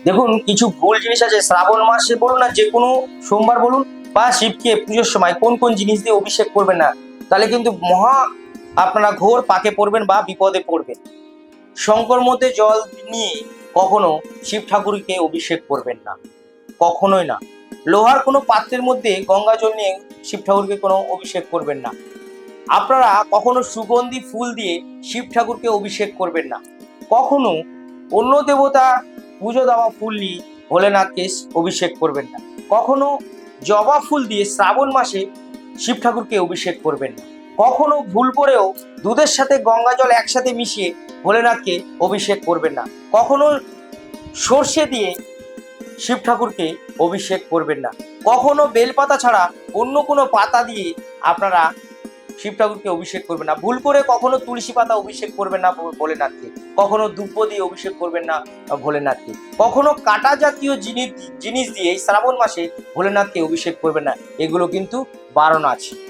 দেখুন, কিছু ভুল জিনিস আছে। শ্রাবণ মাসে বলুন না, যে কোনো সোমবার বলুন বা শিবকে পুজোর সময় কোন কোন জিনিস দিয়ে অভিষেক করবেন না, তাহলে কিন্তু মহা আপনারা ঘোর পাকে পড়বেন বা বিপদে পড়বেন। শঙ্কর মধ্যে জল নিয়ে কখনো শিব ঠাকুরকে অভিষেক করবেন না, কখনোই না। লোহার কোনো পাত্রের মধ্যে গঙ্গা জল নিয়ে শিব ঠাকুরকে কোনো অভিষেক করবেন না। আপনারা কখনো সুগন্ধি ফুল দিয়ে শিব ঠাকুরকে অভিষেক করবেন না। কখনো অন্য দেবতা পুজো দেওয়া ফুল নিয়ে ভোলেনাথকে অভিষেক করবেন না। কখনো জবা ফুল দিয়ে শ্রাবণ মাসে শিব ঠাকুরকে অভিষেক করবেন না। কখনো ভুল করেও দুধের সাথে গঙ্গা জল একসাথে মিশিয়ে ভোলেনাথকে অভিষেক করবেন না। কখনো সর্ষে দিয়ে শিব ঠাকুরকে অভিষেক করবেন না। কখনো বেলপাতা ছাড়া অন্য কোনো পাতা দিয়ে আপনারা শিব ঠাকুরকে অভিষেক করবেন না। ভুল করে কখনো তুলসী পাতা অভিষেক করবেন না ভোলেনাথকে। কখনো দুব্য দিয়ে অভিষেক করবেন না ভোলেনাথকে। কখনো কাটা জাতীয় জিনিস দিয়ে এই শ্রাবণ মাসে ভোলেনাথকে অভিষেক করবেন না। এগুলো কিন্তু বারণ আছে।